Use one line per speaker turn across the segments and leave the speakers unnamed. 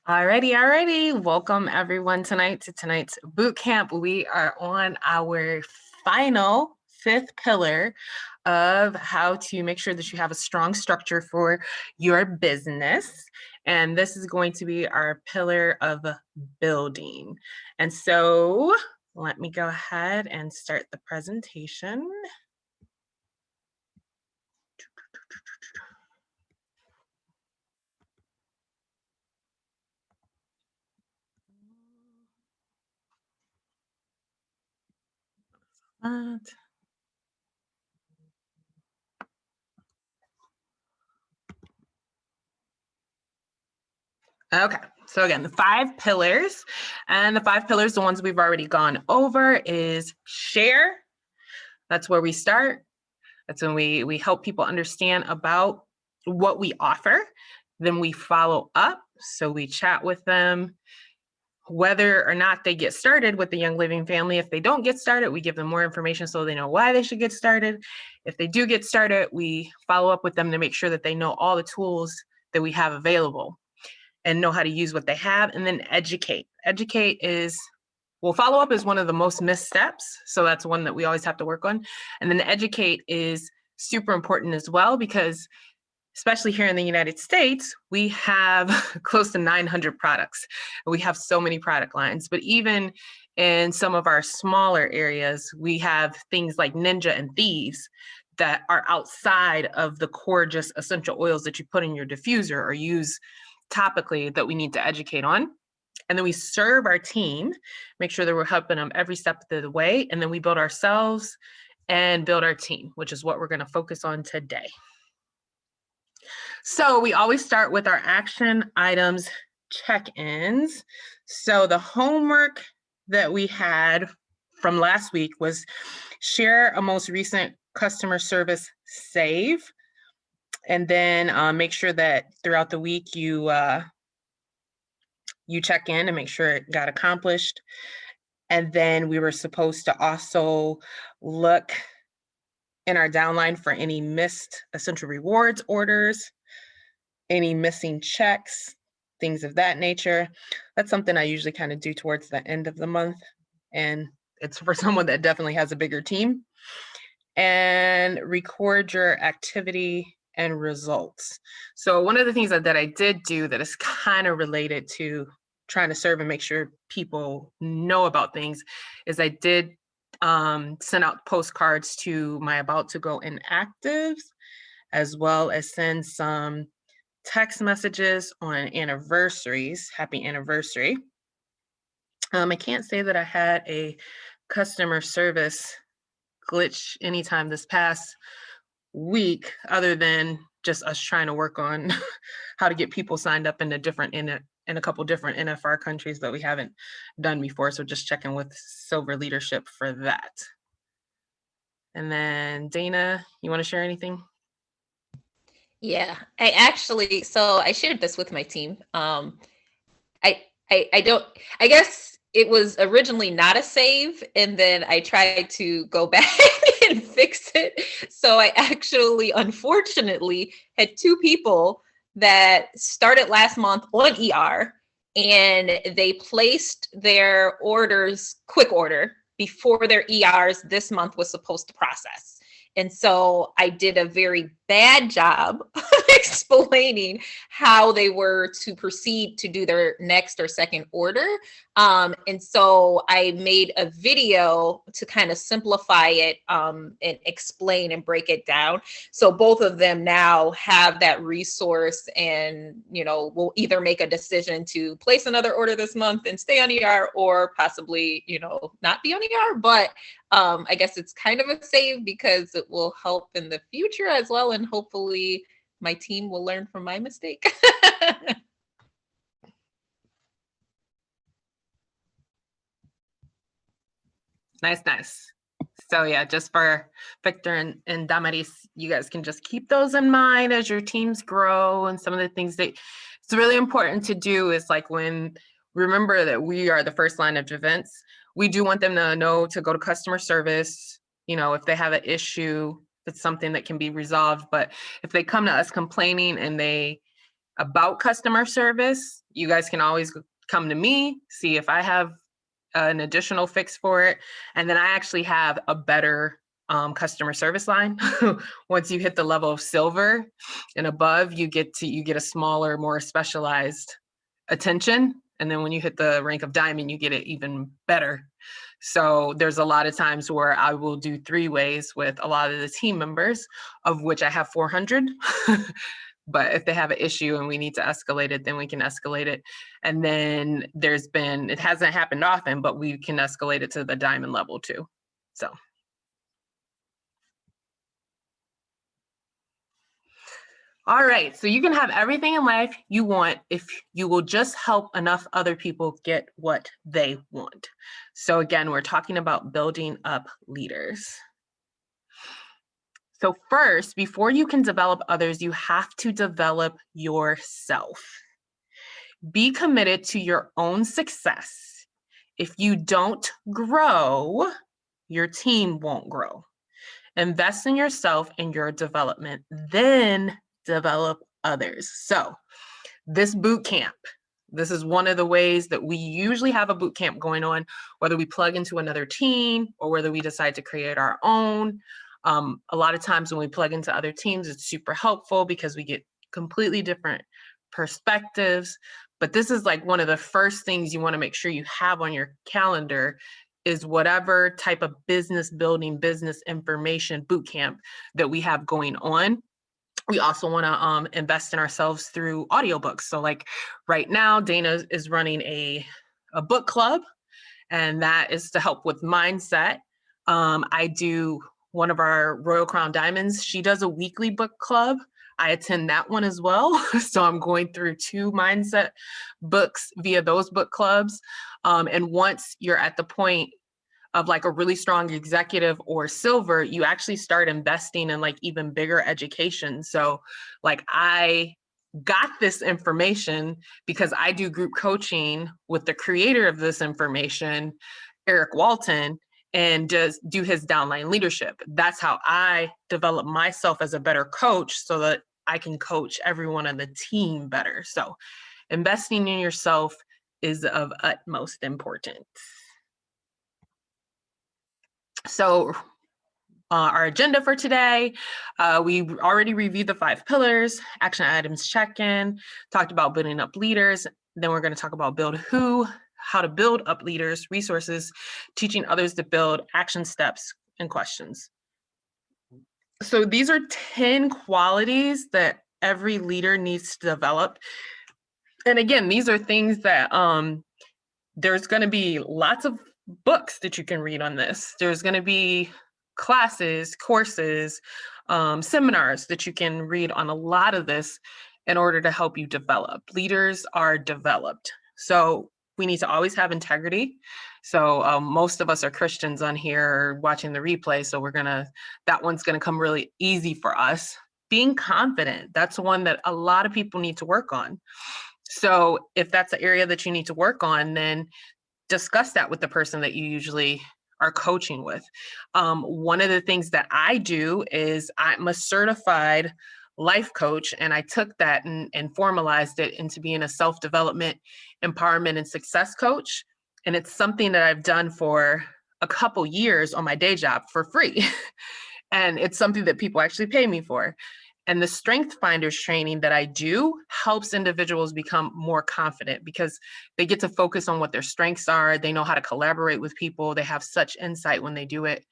Alrighty. Welcome everyone tonight to tonight's boot camp. We are on our final fifth pillar of how to make sure that you have a strong structure for your business. And this is going to be our pillar of building. And so let me go ahead and start the presentation. Okay, so again, the 5 pillars, and the 5 pillars, the ones we've already gone over is share. That's where we start. That's when we help people understand about what we offer. Then we follow up. So we chat with them, whether or not they get started with the Young Living family. If they don't get started, we give them more information so they know why they should get started. If they do get started, we follow up with them to make sure that they know all the tools that we have available and know how to use what they have. And then educate. Follow up is one of the most missed steps. So that's one that we always have to work on. And then educate is super important as well, because especially here in the United States, we have close to 900 products. We have so many product lines, but even in some of our smaller areas, we have things like Ninja and Thieves that are outside of the core just essential oils that you put in your diffuser or use topically that we need to educate on. And then we serve our team, make sure that we're helping them every step of the way. And then we build ourselves and build our team, which is what we're going to focus on today. So we always start with our action items check-ins. So the homework that we had from last week was share a most recent customer service save. And then make sure that throughout the week you check in and make sure it got accomplished. And then we were supposed to also look in our downline for any missed essential rewards orders, any missing checks, things of that nature. That's something I usually kind of do towards the end of the month. And it's for someone that definitely has a bigger team. And record your activity and results. So one of the things that I did do that is kind of related to trying to serve and make sure people know about things is I did send out postcards to my about to go inactives, as well as send some text messages on anniversaries. Happy anniversary. I can't say that I had a customer service glitch anytime this past week, other than just us trying to work on how to get people signed up in a couple different NFR countries that we haven't done before. So just checking with Silver leadership for that. And then Dana, you want to share anything?
Yeah, I shared this with my team. I guess it was originally not a save, and then I tried to go back and fix it. So I actually, unfortunately, had 2 people that started last month on ER, and they placed their orders quick order before their ERs this month was supposed to process. And so I did a very bad job explaining how they were to proceed to do their next or second order. And so I made a video to kind of simplify it and explain and break it down. So both of them now have that resource, and, will either make a decision to place another order this month and stay on ER, or possibly, not be on ER. But I guess it's kind of a save because it will help in the future as well. And hopefully my team will learn from my mistake.
Nice. So yeah, just for Victor and Damaris, you guys can just keep those in mind as your teams grow. And some of the things that it's really important to do is remember that we are the first line of defense. We do want them to know to go to customer service, if they have an issue, it's something that can be resolved. But if they come to us complaining and they About customer service, you guys can always come to me, see if I have an additional fix for it. And then I actually have a better customer service line. Once you hit the level of silver and above, you get a smaller, more specialized attention. And then when you hit the rank of diamond, you get it even better. So there's a lot of times where I will do 3-ways with a lot of the team members, of which I have 400. But if they have an issue and we need to escalate it, then we can escalate it. And then it hasn't happened often, but we can escalate it to the diamond level too. So. All right, so you can have everything in life you want if you will just help enough other people get what they want. So again, we're talking about building up leaders. So first, before you can develop others, you have to develop yourself. Be committed to your own success. If you don't grow, your team won't grow. Invest in yourself and your development, then develop others. So this boot camp, this is one of the ways that we usually have a boot camp going on, whether we plug into another team or whether we decide to create our own. A lot of times when we plug into other teams, it's super helpful because we get completely different perspectives. But this is like one of the first things you want to make sure you have on your calendar is whatever type of business building, business information boot camp that we have going on. We also want to invest in ourselves through audiobooks. So like right now, Dana is running a book club, and that is to help with mindset. I do one of our Royal Crown Diamonds. She does a weekly book club. I attend that one as well. So I'm going through 2 mindset books via those book clubs. And once you're at the point of like a really strong executive or silver, you actually start investing in like even bigger education. So like I got this information because I do group coaching with the creator of this information, Eric Walton, and just do his downline leadership. That's how I develop myself as a better coach so that I can coach everyone on the team better. So investing in yourself is of utmost importance. So our agenda for today, we already reviewed the 5 pillars, action items check-in, talked about building up leaders. Then we're going to talk about build who, how to build up leaders, resources, teaching others to build, action steps, and questions. So these are 10 qualities that every leader needs to develop. And again, these are things that there's going to be lots of books that you can read on this. There's going to be classes, courses, seminars that you can read on a lot of this in order to help you develop. Leaders are developed. So we need to always have integrity. So most of us are Christians on here watching the replay. So that one's going to come really easy for us. Being confident, that's one that a lot of people need to work on. So if that's the area that you need to work on, then discuss that with the person that you usually are coaching with. One of the things that I do is I'm a certified life coach, and I took that and formalized it into being a self-development, empowerment, and success coach. And it's something that I've done for a couple years on my day job for free. And it's something that people actually pay me for. And the Strength Finders training that I do helps individuals become more confident because they get to focus on what their strengths are. They know how to collaborate with people. They have such insight when they do it.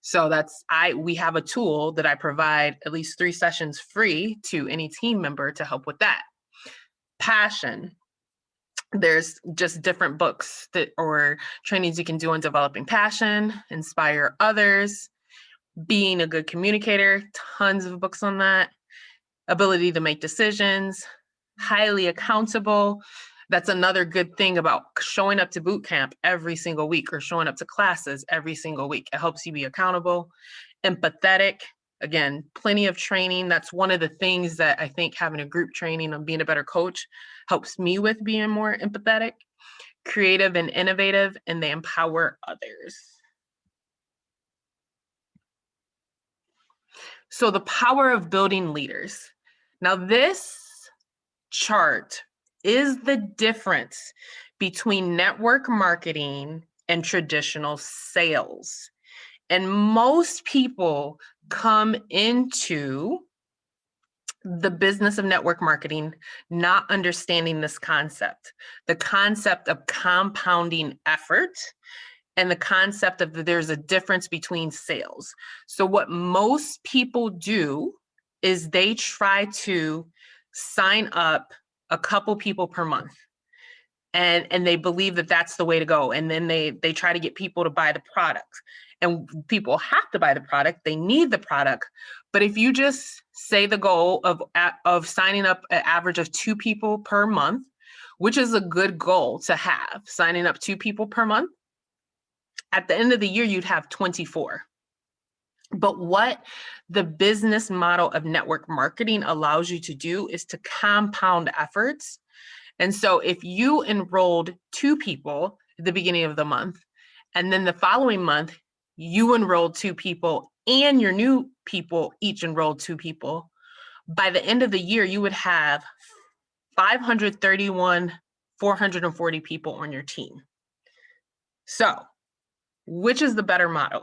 So we have a tool that I provide at least 3 sessions free to any team member to help with that. Passion. There's just different books or trainings you can do on developing passion, inspire others, being a good communicator, tons of books on that. Ability to make decisions, highly accountable. That's another good thing about showing up to boot camp every single week or showing up to classes every single week. It helps you be accountable. Empathetic, again, plenty of training. That's one of the things that I think having a group training on being a better coach helps me with being more empathetic. Creative and innovative, and they empower others. So the power of building leaders. Now this chart is the difference between network marketing and traditional sales. And most people come into the business of network marketing not understanding this concept, the concept of compounding effort and the concept of there's a difference between sales. So what most people do is they try to sign up a couple people per month. And they believe that that's the way to go. And then they try to get people to buy the product. And people have to buy the product. They need the product. But if you just say the goal of signing up an average of 2 people per month, which is a good goal to have, signing up 2 people per month, at the end of the year, you'd have 24. But what the business model of network marketing allows you to do is to compound efforts. And so if you enrolled 2 people at the beginning of the month, and then the following month, you enrolled 2 people and your new people each enrolled 2 people, by the end of the year, you would have 531, 440 people on your team. So which is the better model?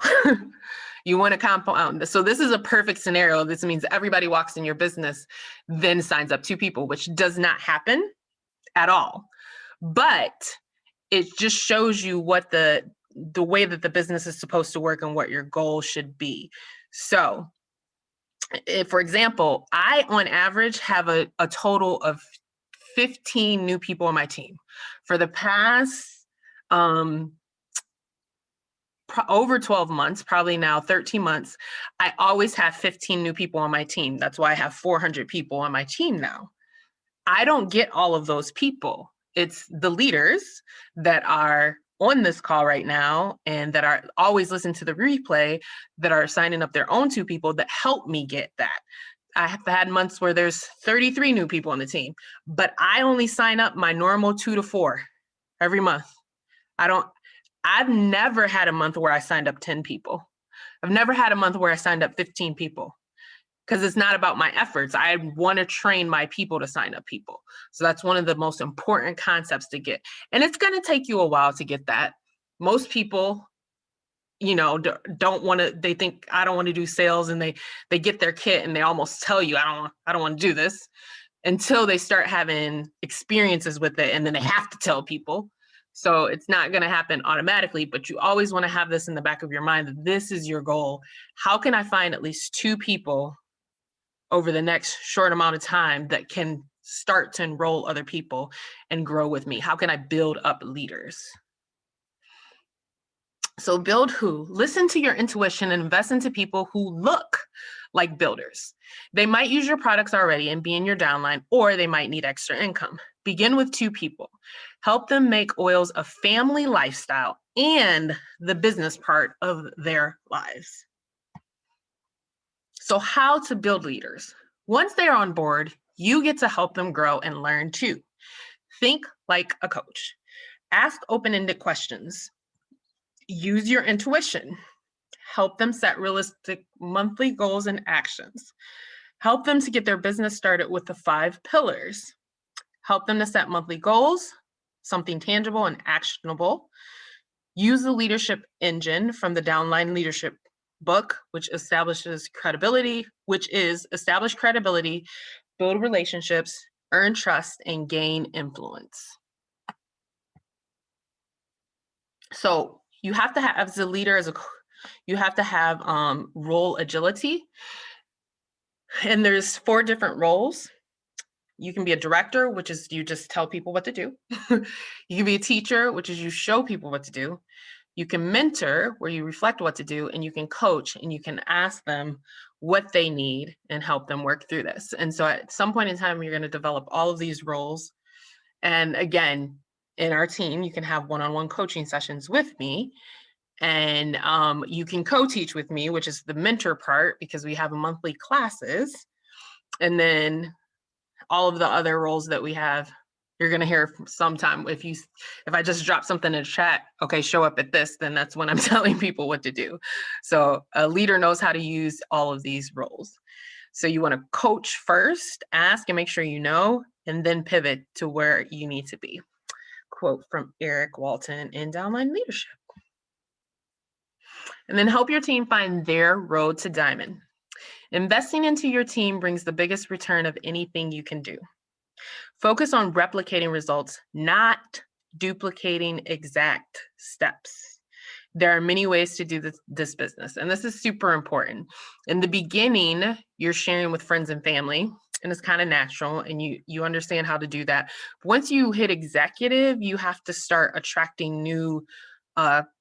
You want to compound. So this is a perfect scenario. This means everybody walks in your business, then signs up 2 people, which does not happen at all. But it just shows you what the way that the business is supposed to work and what your goal should be. So if, for example, I on average have a total of 15 new people on my team. For the past over 12 months, probably now 13 months, I always have 15 new people on my team. That's why I have 400 people on my team now. I don't get all of those people. It's the leaders that are on this call right now and that are always listen to the replay that are signing up their own 2 people that help me get that. I have had months where there's 33 new people on the team, but I only sign up my normal 2 to 4 every month. I've never had a month where I signed up 10 people. I've never had a month where I signed up 15 people because it's not about my efforts. I want to train my people to sign up people. So that's one of the most important concepts to get. And it's going to take you a while to get that. Most people, don't want to, they think I don't want to do sales, and they get their kit and they almost tell you, I don't want to do this, until they start having experiences with it. And then they have to tell people. So it's not going to happen automatically, but you always want to have this in the back of your mind that this is your goal. How can I find at least 2 people over the next short amount of time that can start to enroll other people and grow with me? How can I build up leaders? So build who? Listen to your intuition and invest into people who look like builders. They might use your products already and be in your downline, or they might need extra income. Begin with 2 people. Help them make oils a family lifestyle and the business part of their lives. So how to build leaders? Once they're on board, you get to help them grow and learn too. Think like a coach. Ask open-ended questions. Use your intuition. Help them set realistic monthly goals and actions. Help them to get their business started with the 5 pillars. Help them to set monthly goals, something tangible and actionable. Use the leadership engine from the Downline Leadership book, which is establish credibility, build relationships, earn trust, and gain influence. So you have to have, as a leader, you have to have role agility. And there's 4 different roles. You can be a director, which is you just tell people what to do. You can be a teacher, which is you show people what to do. You can mentor, where you reflect what to do, and you can coach, and you can ask them what they need and help them work through this. And so at some point in time, you're going to develop all of these roles. And again, in our team, you can have one-on-one coaching sessions with me. And you can co-teach with me, which is the mentor part, because we have monthly classes. And then all of the other roles that we have, you're going to hear sometime. If I just drop something in the chat, okay, show up at this, then that's when I'm telling people what to do. So a leader knows how to use all of these roles. So you want to coach first, ask and make sure you know, and then pivot to where you need to be. Quote from Eric Walton in Downline Leadership. And then help your team find their road to diamond. Investing into your team brings the biggest return of anything you can do. Focus on replicating results, not duplicating exact steps. There are many ways to do this business, and this is super important. In the beginning, you're sharing with friends and family, and it's kind of natural, and you understand how to do that. Once you hit executive, you have to start attracting new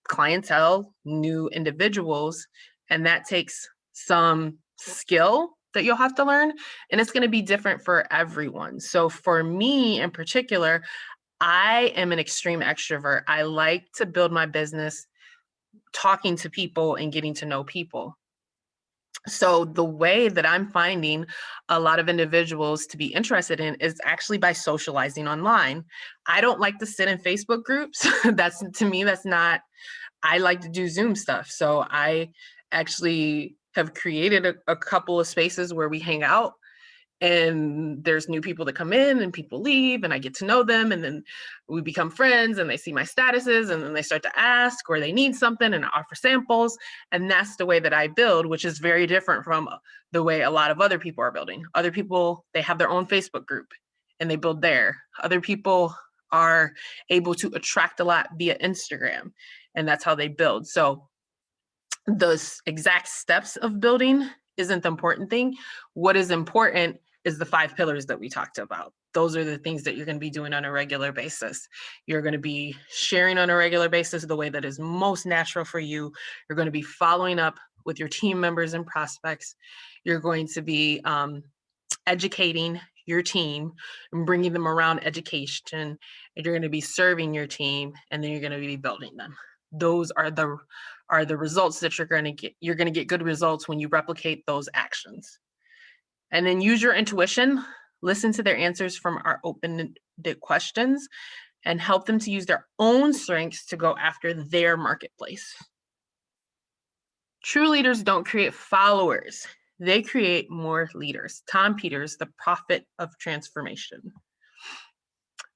clientele, new individuals, and that takes some skill that you'll have to learn, and it's going to be different for everyone. So for me in particular, I am an extreme extrovert. I like to build my business talking to people and getting to know people. So the way that I'm finding a lot of individuals to be interested in is actually by socializing online. I don't like to sit in Facebook groups. That's, to me, that's not, I like to do Zoom stuff. So I actually have created a couple of spaces where we hang out, and there's new people that come in and people leave, and I get to know them, and then we become friends, and they see my statuses, and then they start to ask or they need something, and I offer samples. And that's the way that I build, which is very different from the way a lot of other people are building. Other people, they have their own Facebook group and they build there. Other people are able to attract a lot via Instagram, and that's how they build. So those exact steps of building isn't the important thing. What is important is the 5 pillars that we talked about. Those are the things that you're going to be doing on a regular basis. You're going to be sharing on a regular basis the way that is most natural for you. You're going to be following up with your team members and prospects. You're going to be educating your team and bringing them around education. And you're going to be serving your team, and then you're going to be building them. Those are the results that you're going to get. You're going to get good results when you replicate those actions. And then use your intuition, listen to their answers from our open-ended questions, and help them to use their own strengths to go after their marketplace. True leaders don't create followers. They create more leaders. Tom Peters, the prophet of transformation.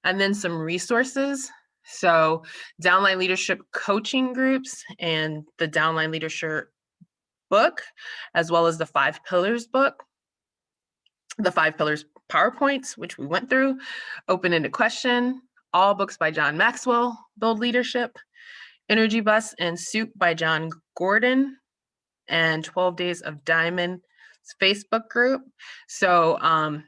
And then some resources. So downline leadership coaching groups and the downline leadership book, as well as the 5 pillars book, the 5 pillars PowerPoints, which we went through, open-ended question, all books by John Maxwell, Build Leadership, Energy Bus and Soup by John Gordon, and 12 Days of Diamond Facebook group. So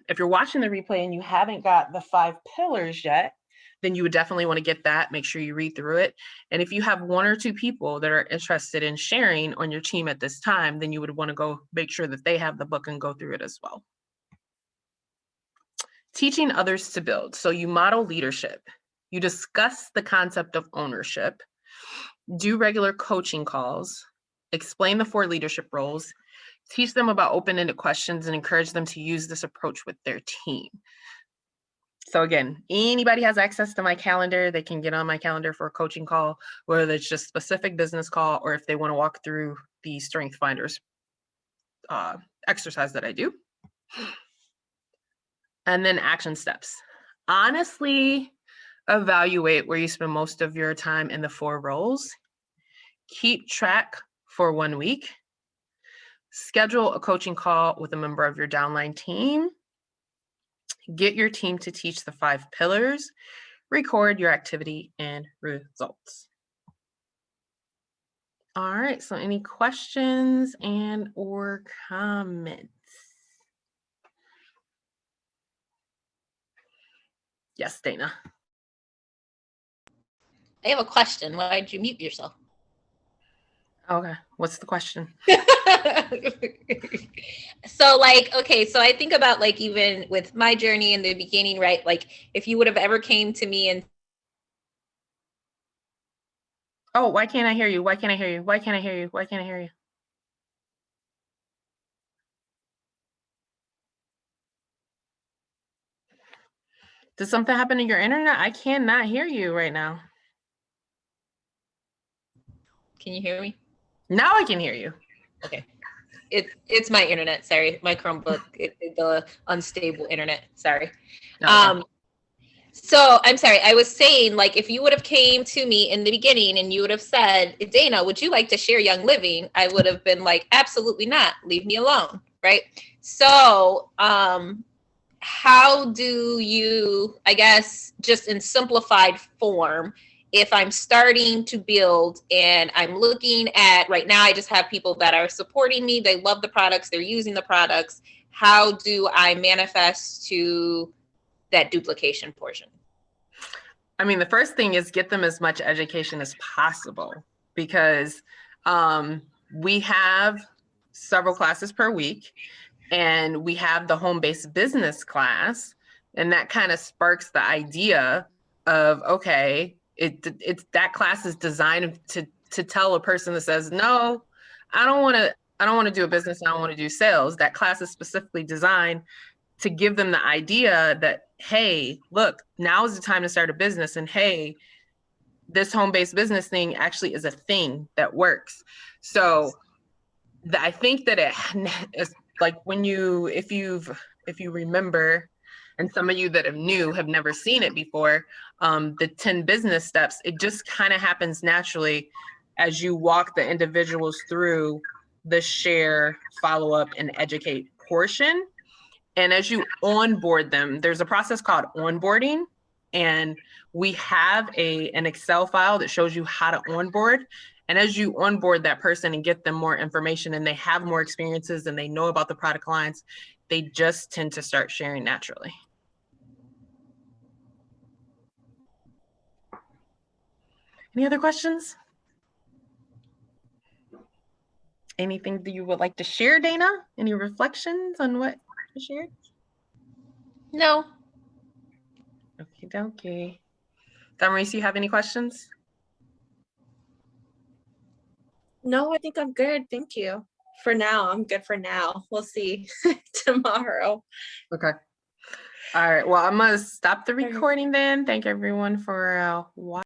if you're watching the replay and you haven't got the 5 pillars yet, then you would definitely want to get that. Make sure you read through it. And if you have 1 or 2 people that are interested in sharing on your team at this time, then you would want to go make sure that they have the book and go through it as well. Teaching others to build. So you model leadership. You discuss the concept of ownership. Do regular coaching calls. Explain the 4 leadership roles. Teach them about open-ended questions and encourage them to use this approach with their team. So again, anybody has access to my calendar. They can get on my calendar for a coaching call, whether it's just specific business call or if they want to walk through the Strength Finders exercise that I do. And then action steps. Honestly, evaluate where you spend most of your time in the 4 roles. Keep track for 1 week. Schedule a coaching call with a member of your downline team. Get your team to teach the 5 pillars. Record your activity and results. All right, so any questions and or comments? Yes, Dana.
I have a question. Why did you mute yourself?
Okay, what's the question?
So like, okay, so I think about like even with my journey in the beginning, right? Like if you would have ever came to me and
Oh, why can't I hear you? Why can't I hear you? Why can't I hear you? Why can't I hear you? Did something happen to your internet? I cannot hear you right now.
can you hear me?
Now I can hear you.
Okay. It's my internet. Sorry, my Chromebook. The unstable internet. Sorry.
Okay.
So I'm sorry. I was saying, like, if you would have came to me in the beginning and you would have said, Dana, would you like to share Young Living? I would have been like, absolutely not. Leave me alone. Right. So, how do you, I guess, just in simplified form, if I'm starting to build and I'm looking at right now, I just have people that are supporting me. They love the products. They're using the products. How do I manifest to that duplication portion?
I mean, the first thing is get them as much education as possible, because we have several classes per week, and we have the home-based business class, and that kind of sparks the idea of, okay, it's that class is designed to tell a person that says, no, I don't want to do a business, I don't want to do sales. That class is specifically designed to give them the idea that, hey, look, now is the time to start a business, and hey, this home-based business thing actually is a thing that works. So I think that it is like, if you remember, and some of you that have new have never seen it before, the 10 business steps, it just kind of happens naturally as you walk the individuals through the share, follow up, and educate portion. And as you onboard them, there's a process called onboarding. And we have an Excel file that shows you how to onboard. And as you onboard that person and get them more information, and they have more experiences and they know about the product lines, they just tend to start sharing naturally. Any other questions? Anything that you would like to share, Dana? Any reflections on what you shared?
No.
Okie dokie. Damaris, you have any questions?
No, I think I'm good. Thank you. For now, I'm good for now. We'll see tomorrow.
Okay. All right. Well, I'm going to stop the recording then. Thank everyone for watching.